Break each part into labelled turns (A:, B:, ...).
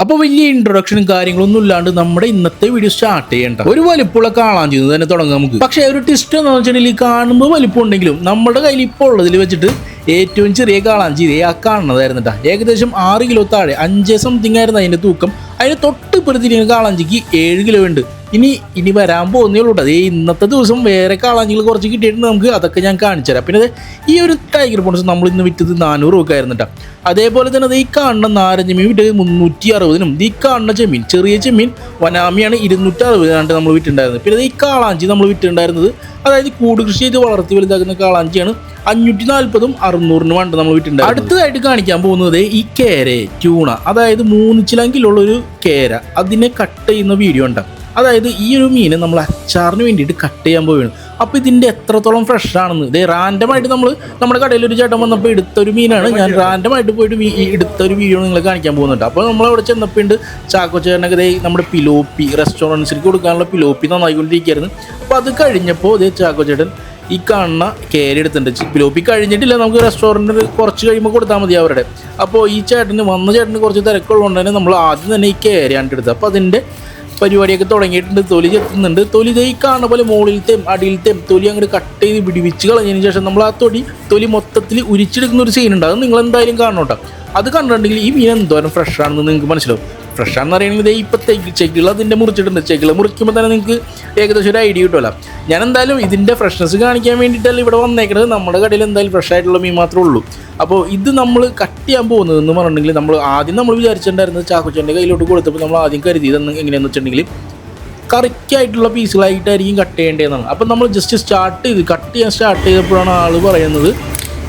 A: അപ്പോൾ വലിയ ഇൻട്രൊഡക്ഷനും കാര്യങ്ങളൊന്നും ഇല്ലാണ്ട് നമ്മുടെ ഇന്നത്തെ വീഡിയോ സ്റ്റാർട്ട് ചെയ്യേണ്ട ഒരു വലിപ്പമുള്ള കാളാഞ്ചി തന്നെ തുടങ്ങാം നമുക്ക്. പക്ഷേ ഒരു ട്വിസ്റ്റ് എന്ന് വെച്ചിട്ടുണ്ടെങ്കിൽ കാണുമ്പോൾ വലിപ്പം ഉണ്ടെങ്കിലും നമ്മുടെ കയ്യിൽ ഇപ്പോൾ ഉള്ളതിൽ വെച്ചിട്ട് ഏറ്റവും ചെറിയ കാളാഞ്ചി ആ കാണുന്നതായിരുന്നു കേട്ടോ. ഏകദേശം 6 കിലോ താഴെ 5 സംതിങ് ആയിരുന്നു അതിൻ്റെ തൂക്കം. അതിന് തൊട്ട് ഇപ്പുറത്തിരിക്കുന്ന കാളാഞ്ചിക്ക് 7 കിലോ ഉണ്ട്. ഇനി വരാൻ പോകുന്നേ ഉള്ളൂ. അതേ ഇന്നത്തെ ദിവസം വേറെ കാളാഞ്ചികൾ കുറച്ച് കിട്ടിയിട്ടുണ്ട് നമുക്ക്. അതൊക്കെ ഞാൻ കാണിച്ചു തരാം. പിന്നെ ഈ ഒരു ടൈഗർ പോൺസ് നമ്മൾ ഇന്ന് വിറ്റത് 400 രൂപ ആയിരുന്നു കേട്ടോ. അതേപോലെ തന്നെ ഈ കാണുന്ന നാരങ്ങ മീൻ വിറ്റത് 360-നും ഈ കാണുന്ന ചെമ്മീൻ ചെറിയ ചെമ്മീൻ വനാമിയാണ് 260 നമ്മൾ വിറ്റുണ്ടായിരുന്നത്. പിന്നെ ഈ കാളാഞ്ചി നമ്മൾ വിറ്റുണ്ടായിരുന്നത്, അതായത് കൂട് കൃഷി ചെയ്ത് വളർത്തി വലുതാക്കുന്ന കാളാഞ്ചിയാണ് 540-ഉം 600-നും നമ്മൾ വിറ്റുണ്ടായിരുന്നത്. അടുത്തതായിട്ട് കാണിക്കാൻ പോകുന്നത് ഈ കേര ട്യൂണ, അതായത് 3 കിലോ ഒരു കേര, അതിനെ കട്ട് ചെയ്യുന്ന വീഡിയോ ഉണ്ടാകും. അതായത് ഈ ഒരു മീനെ നമ്മൾ അച്ചാറിന് വേണ്ടിയിട്ട് കട്ട് ചെയ്യാൻ പോവുകയാണ്. അപ്പോൾ ഇതിൻ്റെ എത്രത്തോളം ഫ്രഷ് ആണെന്ന് ഇതേ റാൻഡമായിട്ട് നമ്മുടെ കടയിൽ ഒരു ചേട്ടൻ വന്നപ്പോൾ എടുത്തൊരു മീനാണ്. ഞാൻ റാൻഡമായിട്ട് പോയിട്ട് എടുത്തൊരു വീഡിയോ നിങ്ങൾ കാണിക്കാൻ പോകുന്നുണ്ട്. അപ്പോൾ നമ്മളവിടെ ചെന്നപ്പോൾ ഉണ്ട് ചാക്കോ ചേട്ടനൊക്കെ നമ്മുടെ പിലോപ്പി റെസ്റ്റോറൻറ്റ്സിലേക്ക് കൊടുക്കാനുള്ള പിലോപ്പി നന്നായിക്കൊണ്ടിരിക്കുകയായിരുന്നു. അപ്പോൾ അത് കഴിഞ്ഞപ്പോൾ ഇതേ ചാക്കോ ചേട്ടൻ ഈ കാണുന്ന കേര എടുത്തിട്ടുണ്ട്. പിലോപ്പി കഴിഞ്ഞിട്ടില്ല, നമുക്ക് റെസ്റ്റോറൻറ്റിൽ കുറച്ച് കഴിയുമ്പോൾ കൊടുത്താൽ മതി അവരുടെ. അപ്പോൾ ഈ വന്ന ചേട്ടന് കുറച്ച് തിരക്കുള്ളതുകൊണ്ട് തന്നെ നമ്മൾ ആദ്യം തന്നെ ഈ കേരയാണ് എടുത്തത്. അപ്പോൾ അതിൻ്റെ പരിപാടിയൊക്കെ തുടങ്ങിയിട്ടുണ്ട്. തൊലി ചെത്തുന്നുണ്ട്. തൊലി ഈ കാണുന്ന പോലെ മുകളിലത്തെയും അടിയിലത്തെയും തൊലി അങ്ങോട്ട് കട്ട് ചെയ്ത് വിടിവിച്ച് കളഞ്ഞതിന് ശേഷം നമ്മൾ ആ തൊലി മൊത്തത്തിൽ ഉരിച്ചെടുക്കുന്ന ഒരു സീനുണ്ട്. അത് നിങ്ങൾ എന്തായാലും കാണണം കേട്ടോ. അത് കണ്ടിട്ടുണ്ടെങ്കിൽ ഈ മീൻ എന്തോരം ഫ്രഷ് ആണെന്ന് നിങ്ങൾക്ക് മനസ്സിലാവും. ഫ്രഷ് ആണെന്ന് പറയുന്നത് ഇപ്പോൾ ചെകിള അതിൻ്റെ മുറിച്ചിട്ടുണ്ട്. ചെകിള മുറിക്കുമ്പോൾ തന്നെ നിങ്ങൾക്ക് ഏകദേശം ഒരു ഐഡിയ കിട്ടുമല്ലോ. ഞാൻ എന്തായാലും ഇതിൻ്റെ ഫ്രഷ്നെസ് കാണിക്കാൻ വേണ്ടിയിട്ടല്ല ഇവിടെ വന്നേക്കുന്നത്. നമ്മുടെ കടയിൽ എന്തായാലും ഫ്രഷ് ആയിട്ടുള്ള മീൻ മാത്രമേ ഉള്ളൂ. അപ്പോൾ ഇത് നമ്മൾ കട്ട് ചെയ്യാൻ പോകുന്നതെന്ന് പറഞ്ഞിട്ടുണ്ടെങ്കിൽ നമ്മൾ വിചാരിച്ചിട്ടുണ്ടായിരുന്നത് ചാക്കോച്ചൻ്റെ കയ്യിലോട്ട് കൊടുത്തപ്പോൾ നമ്മൾ ആദ്യം കരുതിയതെന്ന് എങ്ങനെയാണെന്ന് വെച്ചിട്ടുണ്ടെങ്കിൽ കറിക്കായിട്ടുള്ള പീസുകളായിട്ടായിരിക്കും കട്ട് ചെയ്യേണ്ടതെന്നാണ്. അപ്പോൾ നമ്മൾ ജസ്റ്റ് കട്ട് ചെയ്യാൻ സ്റ്റാർട്ട് ചെയ്തപ്പോഴാണ് ആൾ പറയുന്നത്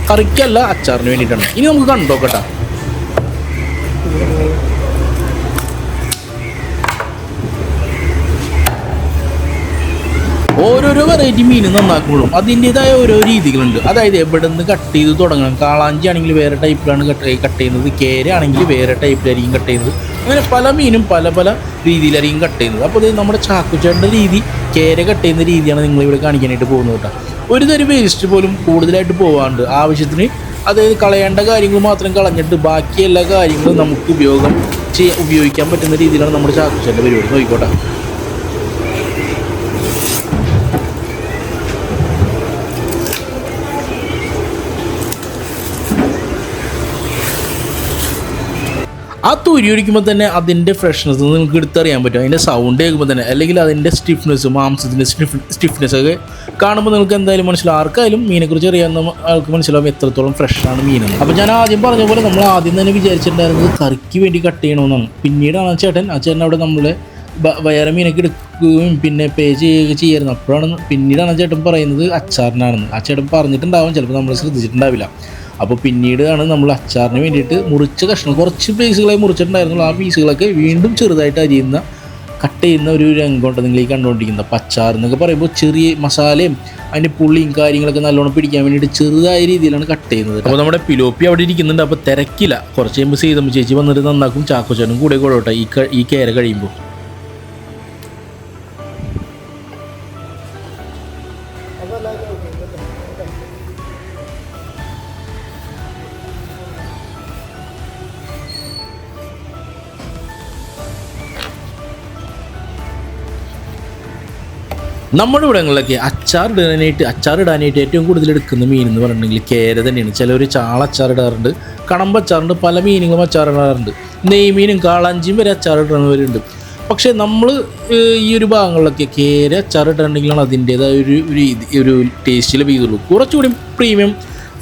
A: കറിക്കല്ല അച്ചാറിന് വേണ്ടിയിട്ടാണ്. ഇനി നമുക്ക് കണ്ടോക്കട്ടെ. ഓരോരോ വെറൈറ്റി മീൻ നന്നാക്കുമ്പോഴും അതിൻ്റേതായ ഓരോ രീതികളുണ്ട്. അതായത് എവിടെ നിന്ന് കട്ട് ചെയ്ത് തുടങ്ങണം. കാളാഞ്ചി ആണെങ്കിൽ വേറെ ടൈപ്പിലാണ് കട്ട് ചെയ്യുന്നത്, കേര ആണെങ്കിൽ വേറെ ടൈപ്പിലായിരിക്കും കട്ട് ചെയ്യുന്നത്. അങ്ങനെ പല മീനും പല രീതിയിലായിരിക്കും കട്ട് ചെയ്യുന്നത്. അപ്പോൾ ഇത് നമ്മുടെ ചാക്കുച്ചേട്ടൻ്റെ രീതി, കേര കട്ട് ചെയ്യുന്ന രീതിയാണ് നിങ്ങളിവിടെ കാണിക്കാനായിട്ട് പോകുന്നത് കേട്ടോ. ഒരു തരം വേസ്റ്റ് പോലും കൂടുതലായിട്ട് പോകാണ്ട് ആവശ്യത്തിന്, അതായത് കളയേണ്ട കാര്യങ്ങൾ മാത്രം കളഞ്ഞിട്ട് ബാക്കി എല്ലാ കാര്യങ്ങളും നമുക്ക് ഉപയോഗിക്കാൻ പറ്റുന്ന രീതിയിലാണ് നമ്മുടെ ചാക്കുച്ചേട്ടൻ്റെ പരിപാടി. നോക്കിക്കോട്ടെ. ആ തുരി ഒഴിക്കുമ്പോൾ തന്നെ അതിൻ്റെ ഫ്രഷ്നെസ് നിങ്ങൾക്ക് എടുത്തറിയാൻ പറ്റും. അതിൻ്റെ സൗണ്ട് കേൾക്കുമ്പോൾ തന്നെ, അല്ലെങ്കിൽ അതിൻ്റെ സ്റ്റിഫ്നെസ്, മാംസത്തിൻ്റെ സ്റ്റിഫ്നെസ് ഒക്കെ കാണുമ്പോൾ നിങ്ങൾക്ക് എന്തായാലും മനസ്സിലാവും. ആർക്കായാലും മീനെക്കുറിച്ച് അറിയാവുന്ന ആൾക്ക് മനസ്സിലാവും എത്രത്തോളം ഫ്രഷാണ് മീനെന്ന്. അപ്പോൾ ഞാൻ ആദ്യം പറഞ്ഞ പോലെ നമ്മൾ ആദ്യം തന്നെ വിചാരിച്ചിട്ടുണ്ടായിരുന്നത് കറിക്ക് വേണ്ടി കട്ട് ചെയ്യണമെന്നാണ്. പിന്നീടാണ് ആ ചേട്ടൻ അവിടെ നമ്മളെ വേറെ മീനൊക്കെ എടുക്കുകയും പിന്നെ പേ ചെയ്യുകയൊക്കെ ചെയ്യായിരുന്നു. പിന്നീടാണ് ആ ചേട്ടൻ പറയുന്നത് അച്ചാറിനാണെന്ന്. ആ ചേട്ടൻ പറഞ്ഞിട്ടുണ്ടാവും, ചിലപ്പോൾ നമ്മൾ ശ്രദ്ധിച്ചിട്ടുണ്ടാവില്ല. അപ്പോൾ പിന്നീടാണ് നമ്മൾ അച്ചാറിന് വേണ്ടിയിട്ട് മുറിച്ച കഷ്ണം കുറച്ച് പീസുകളായി മുറിച്ചിട്ടുണ്ടായിരുന്നു. ആ പീസുകളൊക്കെ വീണ്ടും ചെറുതായിട്ട് കട്ട് ചെയ്യുന്ന ഒരു രംഗമുണ്ട് നിങ്ങൾ ഈ കണ്ടുകൊണ്ടിരിക്കുന്നത്. അപ്പോൾ അച്ചാർ എന്നൊക്കെ പറയുമ്പോൾ ചെറിയ മസാലയും അതിൻ്റെ പുള്ളിയും കാര്യങ്ങളൊക്കെ നല്ലോണം പിടിക്കാൻ വേണ്ടിയിട്ട് ചെറുതായ രീതിയിലാണ് കട്ട് ചെയ്യുന്നത്. അപ്പോൾ നമ്മുടെ പിലോപ്പി അവിടെ ഇരിക്കുന്നുണ്ട്. അപ്പോൾ തിരക്കില്ല, കുറച്ച് കഴിയുമ്പോൾ സീതമ്മ ചേച്ചി വന്നിട്ട് നന്നാക്കും. ചാക്കോച്ചനും കൂടെ കൊള്ളോട്ടെ ഈ കേര കഴിയുമ്പോൾ. നമ്മുടെ ഇവിടങ്ങളിലൊക്കെ അച്ചാറിടാനായിട്ട് ഏറ്റവും കൂടുതൽ എടുക്കുന്ന മീൻ എന്ന് പറഞ്ഞിട്ടുണ്ടെങ്കിൽ കേര തന്നെയാണ്. ചിലർ ചാള അച്ചാറിടാറുണ്ട്, കണമ്പ അച്ചാറുണ്ട്, പല മീനുകളും അച്ചാറിടാറുണ്ട്. നെയ്മീനും കാളാഞ്ചിയും വരെ അച്ചാറിടുന്നവരുണ്ട്. പക്ഷേ നമ്മൾ ഈ ഒരു ഭാഗങ്ങളിലൊക്കെ കേര അച്ചാറിട്ടുണ്ടെങ്കിലാണ് അതിൻ്റേതായ ഒരു ടേസ്റ്റ് ലഭിക്കുള്ളൂ. കുറച്ചുകൂടി പ്രീമിയം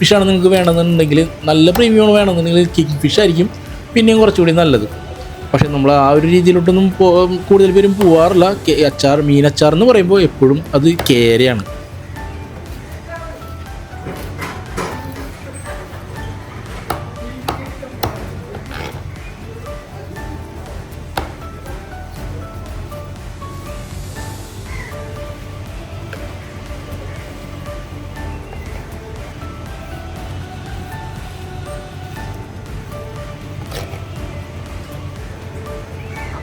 A: ഫിഷാണ് നിങ്ങൾക്ക് വേണമെന്നുണ്ടെങ്കിൽ, നല്ല പ്രീമിയം വേണമെന്നുണ്ടെങ്കിൽ കിങ് ഫിഷ് ആയിരിക്കും പിന്നെയും കുറച്ചുകൂടി നല്ലത്. പക്ഷെ നമ്മൾ ആ ഒരു രീതിയിലോട്ടൊന്നും കൂടുതൽ പേരും പോവാറില്ല. മീനച്ചാർ എന്ന് പറയുമ്പോൾ എപ്പോഴും അത് കേരയാണ്.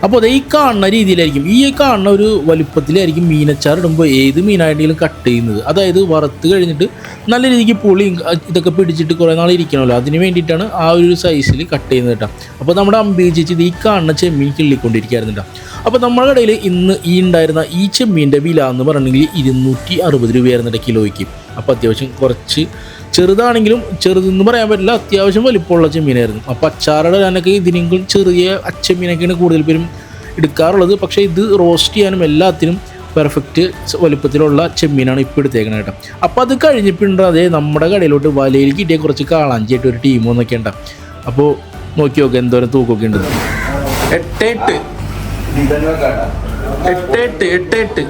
A: അപ്പോൾ അത് ഈ കാണുന്ന രീതിയിലായിരിക്കും, ഈ കാണുന്ന ഒരു വലുപ്പത്തിലായിരിക്കും മീനച്ചാർ ഇടുമ്പോൾ ഏത് മീനായിട്ടെങ്കിലും കട്ട് ചെയ്യുന്നത്. അതായത് വറുത്ത് കഴിഞ്ഞിട്ട് നല്ല രീതിക്ക് പുളിയും ഇതൊക്കെ പിടിച്ചിട്ട് കുറേ നാൾ ഇരിക്കണമല്ലോ, അതിന് വേണ്ടിയിട്ടാണ് ആ ഒരു സൈസിൽ കട്ട് ചെയ്യുന്നത് കേട്ടോ. അപ്പോൾ നമ്മുടെ അമ്പി ചേച്ചി ഈ കാണുന്ന ചെമ്മീൻ കിള്ളിക്കൊണ്ടിരിക്കുകയായിരുന്നു കേട്ടോ. അപ്പോൾ നമ്മുടെ കടയിൽ ഇന്ന് ഈ ഉണ്ടായിരുന്ന ഈ ചെമ്മീൻ്റെ വില എന്ന് പറഞ്ഞെങ്കിൽ 260 രൂപയായിരുന്നു കിലോയ്ക്ക്. അപ്പോൾ അത്യാവശ്യം കുറച്ച് ചെറുതാണെങ്കിലും ചെറുതെന്ന് പറയാൻ പറ്റില്ല, അത്യാവശ്യം വലിപ്പമുള്ള ചെമ്മീനായിരുന്നു. അപ്പോൾ അച്ചാറിടാനൊക്കെ ഇതിനെങ്കിലും ചെറിയ അച്ചമീനൊക്കെയാണ് കൂടുതൽ പേരും എടുക്കാറുള്ളത്. പക്ഷേ ഇത് റോസ്റ്റ് ചെയ്യാനും എല്ലാത്തിനും പെർഫെക്റ്റ് വലുപ്പത്തിലുള്ള ചെമ്മീനാണ് ഇപ്പോൾ എടുത്തേക്കുന്നത് കേട്ടോ. അപ്പോൾ അത് കഴിഞ്ഞിട്ടുണ്ട് അതേ നമ്മുടെ കടയിലോട്ട് വലയിൽ കിട്ടിയ കുറച്ച് കാളാഞ്ചിയായിട്ട് ഒരു ടീം ഒന്നൊക്കെ ഉണ്ടാകും. അപ്പോൾ നോക്കി നോക്കുക എന്തോരം തൂക്കമൊക്കെ ഉണ്ട്. 8.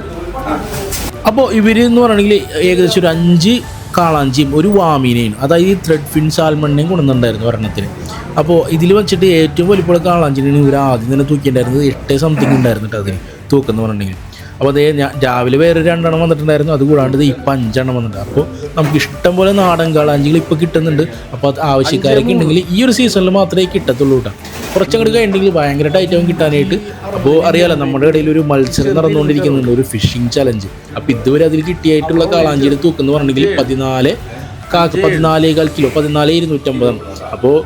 A: അപ്പോൾ ഇവർ എന്ന് പറയണമെങ്കിൽ ഏകദേശം ഒരു 5 കാളാഞ്ചിയും ഒരു വാമീനെയും, അതായത് ഈ ത്രെഡ് ഫിൻ സാൽമണിനെയും കൊണ്ടുവന്നിട്ടുണ്ടായിരുന്നു ഒരെണ്ണത്തിന്. അപ്പോൾ ഇതിൽ വെച്ചിട്ട് ഏറ്റവും വലിപ്പമുള്ള കാളാഞ്ചിനാണ് ഇവർ ആദ്യം തന്നെ തൂക്കിയിട്ടുണ്ടായിരുന്നത്. 8 സംതിങ് ഉണ്ടായിരുന്നു കേട്ടോ അതിന് തൂക്കം എന്ന് പറഞ്ഞിട്ടുണ്ടെങ്കിൽ. അപ്പോൾ അതേ രാവിലെ വേറെ 2 എണ്ണം വന്നിട്ടുണ്ടായിരുന്നു, അതുകൂടാണ്ട് ഇപ്പം 5 എണ്ണം വന്നിട്ടുണ്ട്. അപ്പോൾ നമുക്ക് ഇഷ്ടം പോലെ നാടൻ കാളാഞ്ചികൾ ഇപ്പോൾ കിട്ടുന്നുണ്ട്. അപ്പോൾ അത് ആവശ്യക്കാരൊക്കെ ഉണ്ടെങ്കിൽ ഈ ഒരു സീസണിൽ മാത്രമേ കിട്ടത്തുള്ളൂ കേട്ടോ. കുറച്ചങ്ങോട്ട് കഴിഞ്ഞിട്ടുണ്ടെങ്കിൽ ഭയങ്കര ടൈറ്റാവും കിട്ടാനായിട്ട്. അപ്പോൾ അറിയാലോ നമ്മുടെ ഇടയിൽ ഒരു മത്സരം നടന്നുകൊണ്ടിരിക്കുന്നുണ്ട്, ഒരു ഫിഷിംഗ് ചലഞ്ച്. അപ്പോൾ ഇതുവരെ അതിൽ കിട്ടിയായിട്ടുള്ള കാളാഞ്ചിയുടെ തൂക്കം എന്ന് പറഞ്ഞിട്ടുണ്ടെങ്കിൽ 14.4 കിലോ, 14,250. അപ്പോൾ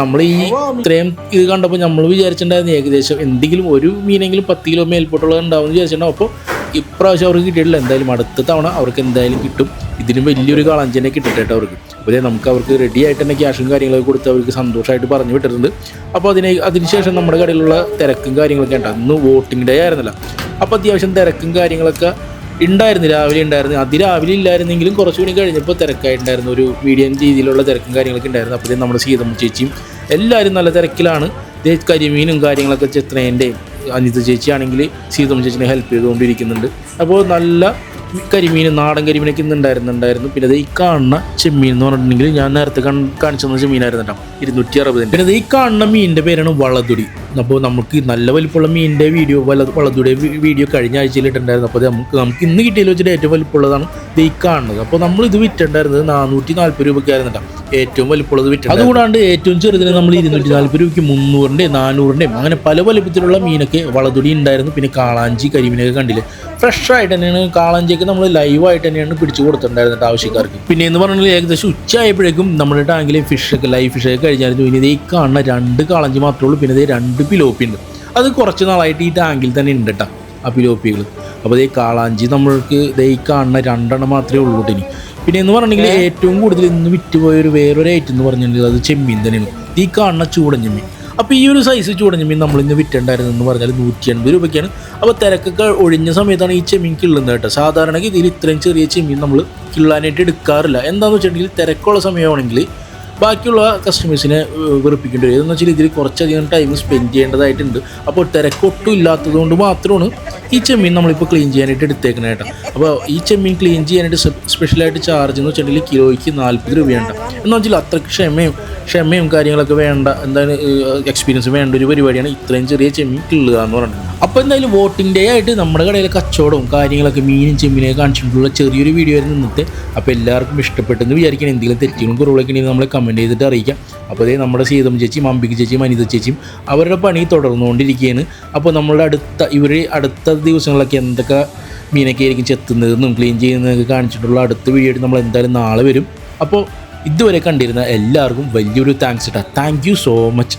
A: നമ്മൾ ഈ ഇത്രയും ഇത് കണ്ടപ്പോൾ നമ്മൾ വിചാരിച്ചിട്ടുണ്ടായിരുന്നു ഏകദേശം എന്തെങ്കിലും ഒരു മീനെങ്കിലും 10 കിലോ മേൽപോട്ടുള്ളത് ഉണ്ടാവുമെന്ന് വിചാരിച്ചിട്ടുണ്ടാവും. അപ്പോൾ ഇപ്രാവശ്യം അവർക്ക് കിട്ടിയിട്ടില്ല. എന്തായാലും അടുത്ത തവണ അവർക്ക് എന്തായാലും കിട്ടും. ഇതിനും വലിയൊരു കാളാഞ്ചിനെ കിട്ടട്ടെ അവർക്ക്. അപ്പോൾ നമുക്ക് അവർക്ക് റെഡി ആയിട്ട് തന്നെ ക്യാഷും കാര്യങ്ങളൊക്കെ കൊടുത്ത് അവർക്ക് സന്തോഷമായിട്ട് പറഞ്ഞു വിട്ടിട്ടുണ്ട്. അപ്പോൾ അതിനുശേഷം നമ്മുടെ കടയിലുള്ള തിരക്കും കാര്യങ്ങളൊക്കെ ഉണ്ടാകും. ഇന്ന് വോട്ടിംഗ് ഡേ ആയിരുന്നില്ല, അപ്പോൾ അത്യാവശ്യം തിരക്കും കാര്യങ്ങളൊക്കെ ഉണ്ടായിരുന്നു. രാവിലെ ഉണ്ടായിരുന്നു, അതിരാവിലെ ഇല്ലായിരുന്നെങ്കിലും കുറച്ചുകൂടി കഴിഞ്ഞപ്പോൾ തിരക്കായിട്ടുണ്ടായിരുന്നു. ഒരു മീഡിയം രീതിയിലുള്ള തിരക്കും കാര്യങ്ങളൊക്കെ ഉണ്ടായിരുന്നു. അപ്പോൾ നമ്മുടെ സീതമ്മ ചേച്ചിയും എല്ലാവരും നല്ല തിരക്കിലാണ്. കരിമീനും കാര്യങ്ങളൊക്കെ ചിത്രേൻ്റെയും അനിത ചേച്ചി ആണെങ്കിൽ സീതമ്മ ചേച്ചിനെ ഹെൽപ്പ് ചെയ്തുകൊണ്ടിരിക്കുന്നുണ്ട്. അപ്പോൾ നല്ല കരിമീനും നാടൻ കരിമീനൊക്കെ ഇന്ന് ഉണ്ടായിരുന്നു. പിന്നെ ഈ കാണുന്ന ചെമ്മീൻ എന്ന് പറഞ്ഞിട്ടുണ്ടെങ്കിൽ ഞാൻ നേരത്തെ കാണിച്ചു തന്ന ചെമ്മീനായിരുന്നു കേട്ടോ, 260. പിന്നെ ഈ കാണുന്ന മീനിൻ്റെ പേരാണ് വളതുടി. അപ്പോൾ നമുക്ക് നല്ല വലിപ്പമുള്ള മീനിൻ്റെ വീഡിയോ വളതുടിയുടെ വീഡിയോ കഴിഞ്ഞ ആഴ്ചയിൽ ഇട്ടുണ്ടായിരുന്നു. അപ്പോൾ നമുക്ക് ഇന്ന് കിട്ടിയതിൽ വെച്ചിട്ട് ഏറ്റവും വലിപ്പമുള്ളതാണ് ഈ കാണുന്നത്. അപ്പോൾ നമ്മളിത് വിറ്റുണ്ടായിരുന്നത് 440 രൂപയ്ക്കായിരുന്നു കേട്ടോ ഏറ്റവും വലിപ്പമുള്ളത് വിറ്റ്. അതുകൂടാണ്ട് ഏറ്റവും ചെറുതിന് നമ്മൾ 240 രൂപയ്ക്ക് 300-ൻ്റെയും 400-ൻ്റെയും അങ്ങനെ പല വലിപ്പത്തിലുള്ള മീനൊക്കെ വളതുടി ഉണ്ടായിരുന്നു. പിന്നെ കാളാഞ്ചി കരിമീനൊക്കെ കണ്ടില്ലേ, ഫ്രഷ് ആയിട്ട് തന്നെയാണ് കാളാഞ്ചിയൊക്കെ നമ്മൾ ലൈവായിട്ട് തന്നെയാണ് പിടിച്ചു കൊടുത്തിട്ടുണ്ടായിരുന്നത് ആവശ്യക്കാർക്ക്. പിന്നെ എന്ന് പറഞ്ഞാൽ ഏകദേശം ഉച്ചയായപ്പോഴേക്കും നമ്മുടെ ടാങ്കിലെ ഫിഷൊക്കെ ലൈവ് ഫിഷൊക്കെ കഴിഞ്ഞായിരുന്നു. ഇനി ഈ കാണുന്ന 2 കാളാഞ്ചി മാത്രമേ ഉള്ളൂ. പിന്നെ 2 പിലോപ്പി ഉണ്ട്. അത് കുറച്ച് നാളായിട്ട് ഈ ടാങ്കിൽ തന്നെ ഉണ്ട് കേട്ടോ ആ പിലോപ്പികൾ. അപ്പോൾ ഈ കാളാഞ്ചി നമ്മൾക്ക് ഈ കാണുന്ന 2 എണ്ണം മാത്രമേ ഉള്ളൂ കേട്ടോ. പിന്നെ എന്ന് പറഞ്ഞിട്ടുണ്ടെങ്കിൽ ഏറ്റവും കൂടുതൽ ഇന്ന് വിറ്റുപോയൊരു വേറൊരു ഐറ്റം എന്ന് പറഞ്ഞിട്ടുണ്ടെങ്കിൽ അത് ചെമ്മീൻ തന്നെയാണ്, ഈ കാണുന്ന ചൂടൻ ചെമ്മീൻ. അപ്പോൾ ഈ ഒരു സൈസ് ചൂടൻ ചെമ്മീൻ നമ്മളിന്ന് വിറ്റുണ്ടായിരുന്നെന്ന് പറഞ്ഞാൽ 180 രൂപയ്ക്കാണ്. അപ്പോൾ തിരക്കൊക്കെ ഒഴിഞ്ഞ സമയത്താണ് ഈ ചെമ്മീൻ കിള്ളുന്നത് കേട്ടോ. സാധാരണ ഇതിൽ ഇത്രയും ചെറിയ ചെമ്മീൻ നമ്മൾ കിള്ളാനായിട്ട് എടുക്കാറില്ല. എന്താണെന്ന് വെച്ചിട്ടുണ്ടെങ്കിൽ തിരക്കുള്ള സമയമാണെങ്കിൽ ബാക്കിയുള്ള കസ്റ്റമേഴ്സിനെ വെറുപ്പിക്കേണ്ടി വരും. എന്ന് വെച്ചാൽ ഇതിൽ കുറച്ചധികം ടൈം സ്പെൻഡ് ചെയ്യേണ്ടതായിട്ടുണ്ട്. അപ്പോൾ തിരക്കൊട്ടും ഇല്ലാത്തത് കൊണ്ട് മാത്രമാണ് ഈ ചെമ്മീൻ നമ്മളിപ്പോൾ ക്ലീൻ ചെയ്യാനായിട്ട് എടുത്തേക്കുന്നത് കേട്ടോ. അപ്പോൾ ഈ ചെമ്മീൻ ക്ലീൻ ചെയ്യാനായിട്ട് സ്പെഷ്യലായിട്ട് ചാർജ് എന്ന് വെച്ചിട്ടുണ്ടെങ്കിൽ കിലോയ്ക്ക് 40 രൂപയുണ്ട്. എന്ന് വെച്ചാൽ അത്രയ്ക്ക് ക്ഷമയും കാര്യങ്ങളൊക്കെ വേണ്ട, എന്താണ് എക്സ്പീരിയൻസ് വേണ്ട ഒരു പരിപാടിയാണ് ഇത്രയും ചെറിയ ചെമ്മീൻ കിള്ളുക എന്ന് പറഞ്ഞിട്ട്. അപ്പോൾ എന്തായാലും വോട്ടിംഗ് ഡേ ആയിട്ട് നമ്മുടെ കടയിലെ കച്ചവടവും കാര്യങ്ങളൊക്കെ മീനും ചെമ്മീനൊക്കെ കാണിച്ചിട്ടുള്ള ചെറിയൊരു വീഡിയോ ആയിരുന്നു ഇന്നത്തെ. അപ്പോൾ എല്ലാവർക്കും ഇഷ്ടപ്പെട്ടെന്ന് വിചാരിക്കണം. എന്തെങ്കിലും തെറ്റുകളും കുറവുകളൊക്കെ ഉണ്ടെങ്കിൽ നമ്മളെ കമൻറ്റ് ചെയ്തിട്ട് അറിയിക്കാം. അപ്പോൾ അതേ നമ്മുടെ സീതമ്മ ചേച്ചിയും അംബിക ചേച്ചിയും അനിത ചേച്ചിയും അവരുടെ പണി തുടർന്നുകൊണ്ടിരിക്കുകയാണ്. അപ്പോൾ നമ്മളുടെ അടുത്ത ദിവസങ്ങളിലൊക്കെ എന്തൊക്കെ മീനൊക്കെ ആയിരിക്കും ചെത്തുന്നതെന്നും ക്ലീൻ ചെയ്യുന്നതൊക്കെ കാണിച്ചിട്ടുള്ള അടുത്ത വീഡിയോ ആയിട്ട് നമ്മൾ എന്തായാലും നാളെ വരും. അപ്പോൾ ഇതുവരെ കണ്ടിരുന്ന എല്ലാവർക്കും വലിയൊരു താങ്ക്സ് കേട്ടോ. Thank you so much.